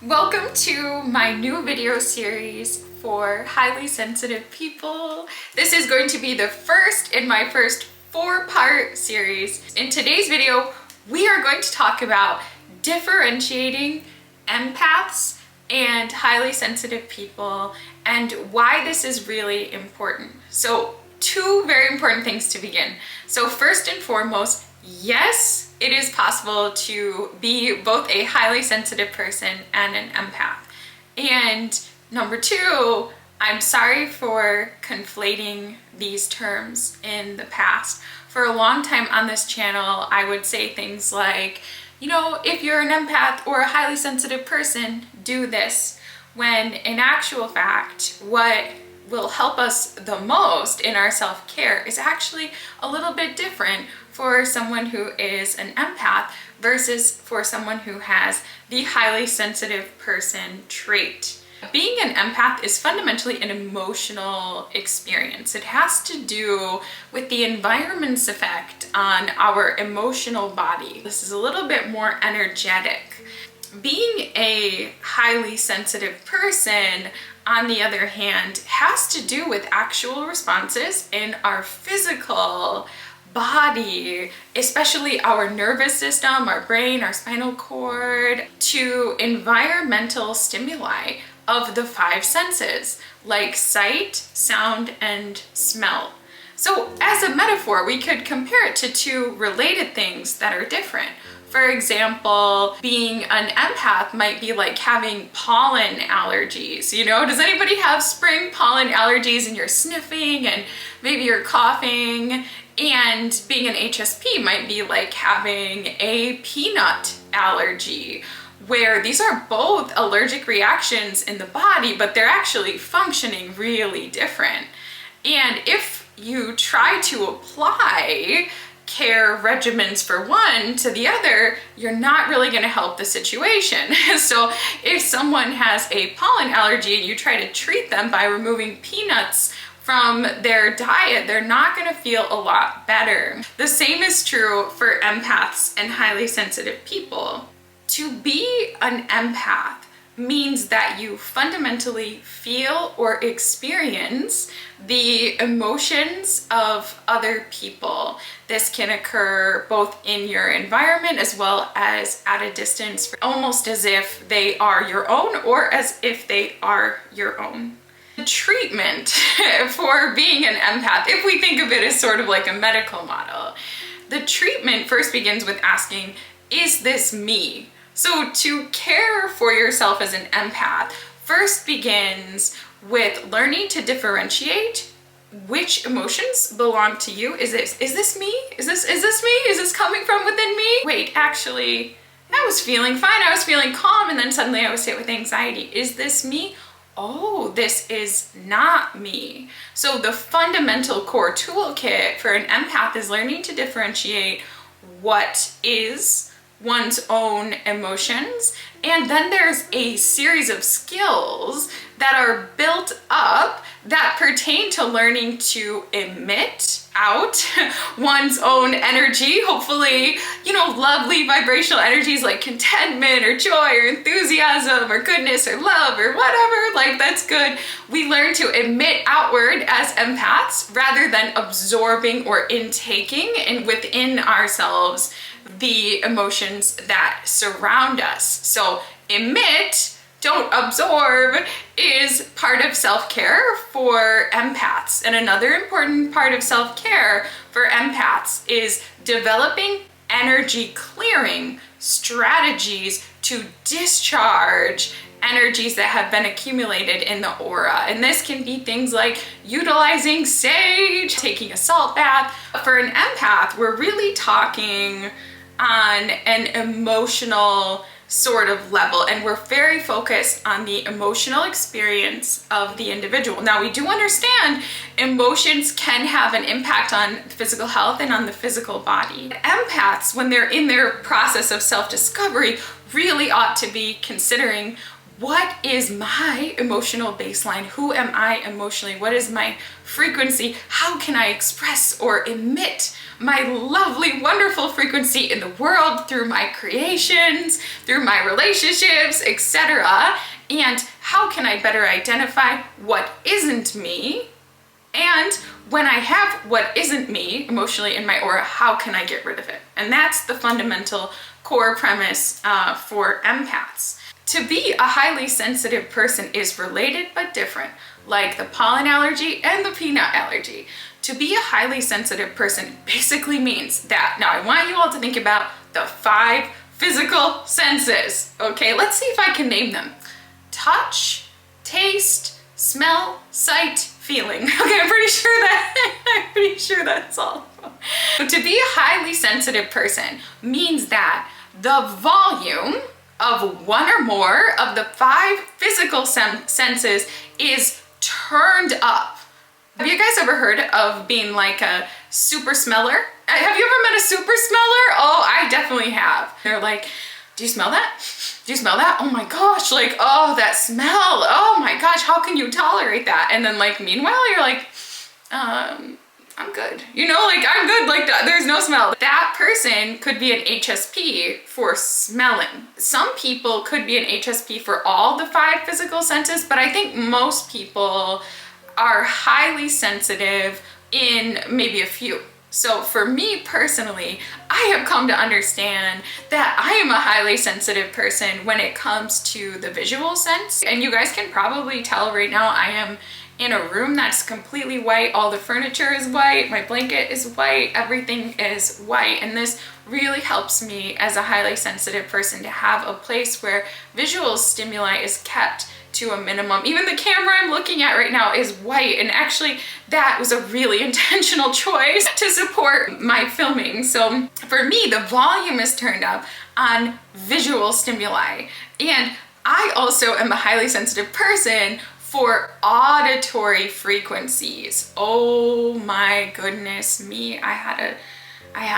Welcome to my new video series for highly sensitive people. This is going to be the first in my first four-part series. In today's video, we are going to talk about differentiating empaths and highly sensitive people and why this is really important. So, two very important things to begin. So first and foremost, yes, it is possible to be both a highly sensitive person and an empath. And number two, I'm sorry for conflating these terms in the past. For a long time on this channel, I would say things like, you know, if you're an empath or a highly sensitive person, do this. When in actual fact, what will help us the most in our self-care is actually a little bit different for someone who is an empath versus for someone who has the highly sensitive person trait. Being an empath is fundamentally an emotional experience. It has to do with the environment's effect on our emotional body. This is a little bit more energetic. Being a highly sensitive person, on the other hand, has to do with actual responses in our physical body, especially our nervous system, our brain, our spinal cord, to environmental stimuli of the five senses, like sight, sound, and smell. So as a metaphor, we could compare it to two related things that are different. For example, being an empath might be like having pollen allergies. You know, does anybody have spring pollen allergies and you're sniffing and maybe you're coughing? And being an H.S.P might be like having a peanut allergy, where these are both allergic reactions in the body, but they're actually functioning really different. And if you try to apply care regimens for one to the other, you're not really going to help the situation. So if someone has a pollen allergy and you try to treat them by removing peanuts from their diet, they're not going to feel a lot better. The same is true for empaths and highly sensitive people. To be an empath means that you fundamentally feel or experience the emotions of other people. This can occur both in your environment as well as at a distance, almost as if they are your own or as if they are your own. The treatment for being an empath, if we think of it as sort of like a medical model, the treatment first begins with asking, is this me? So to care for yourself as an empath first begins with learning to differentiate which emotions belong to you. Is this me? Is this me? Is this coming from within me? Wait, actually, I was feeling fine. I was feeling calm, and then suddenly I was hit with anxiety. Is this me? Oh, this is not me. So the fundamental core toolkit for an empath is learning to differentiate what is one's own emotions, and then there's a series of skills that are built up that pertain to learning to emit out one's own energy, hopefully, you know, lovely vibrational energies like contentment or joy or enthusiasm or goodness or love or whatever, like that's good. We learn to emit outward as empaths rather than absorbing or intaking and within ourselves the emotions that surround us. So emit, don't absorb, is part of self-care for empaths. And another important part of self-care for empaths is developing energy clearing strategies to discharge energies that have been accumulated in the aura. And this can be things like utilizing sage, taking a salt bath. For an empath, we're really talking on an emotional sort of level, and we're very focused on the emotional experience of the individual. Now, we do understand emotions can have an impact on physical health and on the physical body. Empaths, when they're in their process of self-discovery, really ought to be considering, what is my emotional baseline? Who am I emotionally? What is my frequency? How can I express or emit my lovely, wonderful frequency in the world through my creations, through my relationships, etc. And how can I better identify what isn't me? And when I have what isn't me emotionally in my aura, how can I get rid of it? And that's the fundamental core premise for empaths. To be a highly sensitive person is related but different, like the pollen allergy and the peanut allergy. To be a highly sensitive person basically means that, now I want you all to think about the 5 physical senses, okay? Let's see if I can name them. Touch, taste, smell, sight, feeling. Okay, I'm pretty sure that's all. But to be a highly sensitive person means that the volume of one or more of the 5 physical senses is turned up. Have you guys ever heard of being like a super smeller? Have you ever met a super smeller? Oh, I definitely have. They're like, do you smell that? Do you smell that? Oh my gosh, like, oh, that smell. Oh my gosh, how can you tolerate that? And then like, meanwhile, you're like, I'm good. You know, like I'm good, like there's no smell. That person could be an H.S.P for smelling. Some people could be an H.S.P for all the 5 physical senses, but I think most people are highly sensitive in maybe a few. So for me personally, I have come to understand that I am a highly sensitive person when it comes to the visual sense. And you guys can probably tell right now I am in a room that's completely white. All the furniture is white, my blanket is white, everything is white. And this really helps me as a highly sensitive person to have a place where visual stimuli is kept to a minimum. Even the camera I'm looking at right now is white, and actually that was a really intentional choice to support my filming. So for me, the volume is turned up on visual stimuli. And I also am a highly sensitive person for auditory frequencies. Oh my goodness me, I had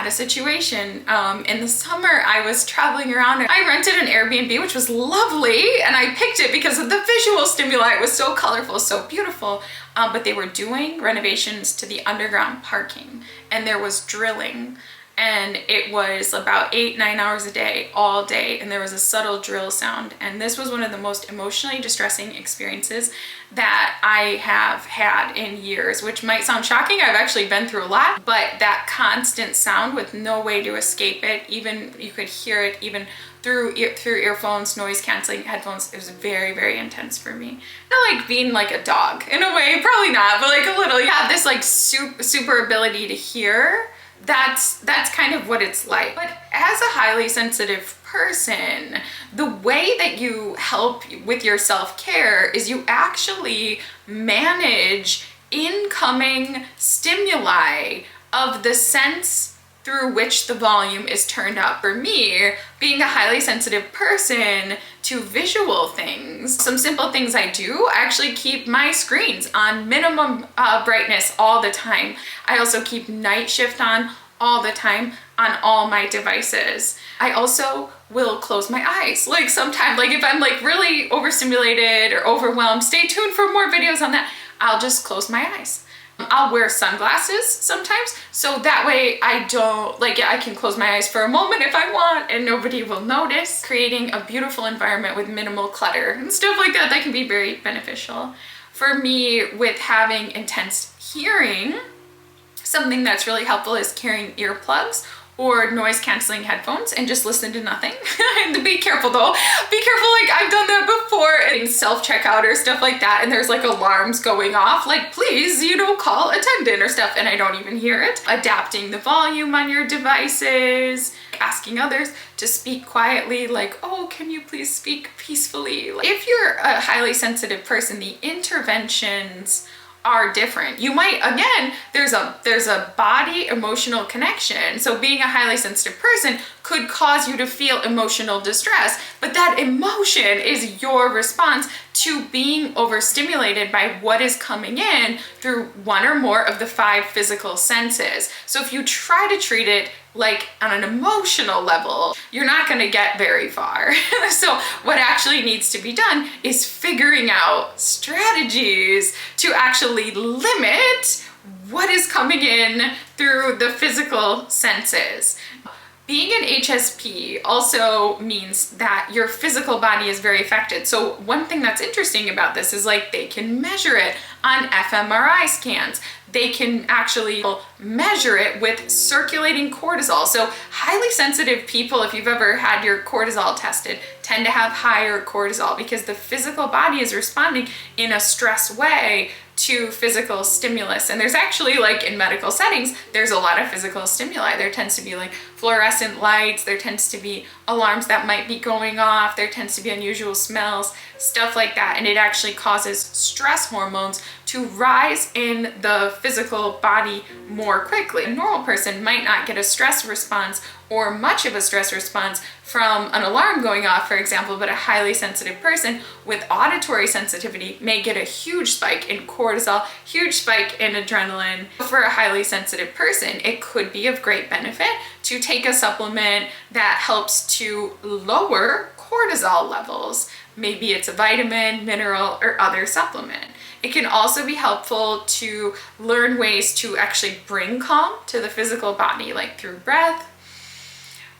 a situation in the summer. I was traveling around and I rented an Airbnb, which was lovely, and I picked it because of the visual stimuli. It was so colorful, so beautiful, but they were doing renovations to the underground parking, and there was drilling, and it was about 8-9 hours a day, all day, and there was a subtle drill sound. And this was one of the most emotionally distressing experiences that I have had in years, which might sound shocking. I've actually been through a lot, but that constant sound with no way to escape it, even you could hear it even through earphones, noise canceling headphones. It was very, very intense for me. Not like being like a dog in a way, probably not, but like a little. You have this like super ability to hear. That's kind of what it's like. But as a highly sensitive person, the way that you help with your self-care is you actually manage incoming stimuli of the sense through which the volume is turned up. For me, being a highly sensitive person to visual things, some simple things I do, I actually keep my screens on minimum brightness all the time. I also keep night shift on all the time on all my devices. I also will close my eyes. Like sometimes, like if I'm like really overstimulated or overwhelmed, stay tuned for more videos on that. I'll just close my eyes. I'll wear sunglasses sometimes, so that way I don't, like, I can close my eyes for a moment if I want and nobody will notice. Creating a beautiful environment with minimal clutter and stuff like that, that can be very beneficial. For me, with having intense hearing, something that's really helpful is carrying earplugs or noise canceling headphones and just listen to nothing. And be careful though. Be careful, like I've done that before and self-checkout or stuff like that, and there's like alarms going off, like please, you know, call attendant or stuff, and I don't even hear it. Adapting the volume on your devices, asking others to speak quietly, like, oh, can you please speak peacefully? Like, if you're a highly sensitive person, the interventions are different. You might, again, there's a body emotional connection. So being a highly sensitive person could cause you to feel emotional distress, but that emotion is your response to being overstimulated by what is coming in through one or more of the 5 physical senses. So if you try to treat it like on an emotional level, you're not going to get very far. So what actually needs to be done is figuring out strategies to actually limit what is coming in through the physical senses. Being an HSP also means that your physical body is very affected. So one thing that's interesting about this is like they can measure it on fMRI scans. They can actually measure it with circulating cortisol. So highly sensitive people, if you've ever had your cortisol tested, tend to have higher cortisol because the physical body is responding in a stress way to physical stimulus. And there's actually, like in medical settings, there's a lot of physical stimuli. There tends to be like fluorescent lights, there tends to be alarms that might be going off, there tends to be unusual smells, stuff like that. And it actually causes stress hormones to rise in the physical body more quickly. A normal person might not get a stress response or much of a stress response from an alarm going off, for example, but a highly sensitive person with auditory sensitivity may get a huge spike in cortisol, huge spike in adrenaline. For a highly sensitive person, it could be of great benefit to take a supplement that helps to lower cortisol levels. Maybe it's a vitamin, mineral, or other supplement. It can also be helpful to learn ways to actually bring calm to the physical body, like through breath,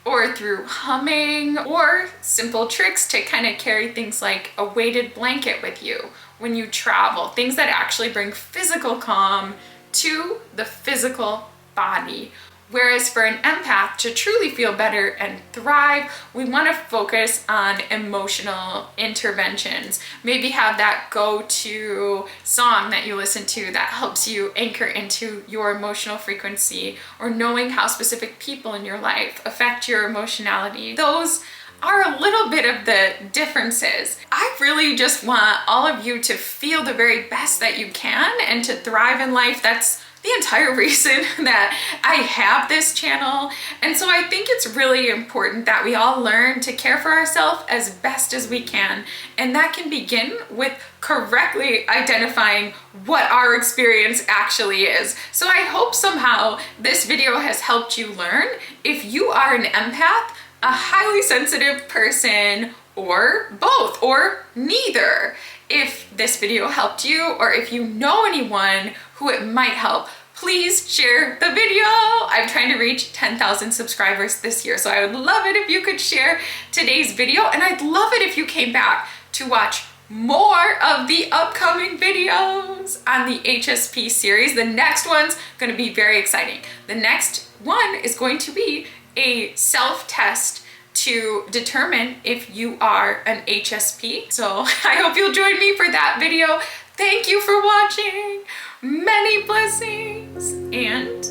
or through humming, or simple tricks to kind of carry things like a weighted blanket with you when you travel, things that actually bring physical calm to the physical body. Whereas for an empath to truly feel better and thrive, we want to focus on emotional interventions. Maybe have that go-to song that you listen to that helps you anchor into your emotional frequency, or knowing how specific people in your life affect your emotionality. Those are a little bit of the differences. I really just want all of you to feel the very best that you can and to thrive in life. That's the entire reason that I have this channel. And so I think it's really important that we all learn to care for ourselves as best as we can. And that can begin with correctly identifying what our experience actually is. So I hope somehow this video has helped you learn if you are an empath, a highly sensitive person, or both, or neither. If this video helped you, or if you know anyone who it might help, please share the video. I'm trying to reach 10,000 subscribers this year, so I would love it if you could share today's video, and I'd love it if you came back to watch more of the upcoming videos on the HSP series. The next one's going to be very exciting. The next one is going to be a self-test to determine if you are an HSP. So I hope you'll join me for that video. Thank you for watching. Many blessings and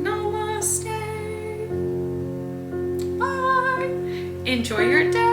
namaste. Bye. Enjoy your day.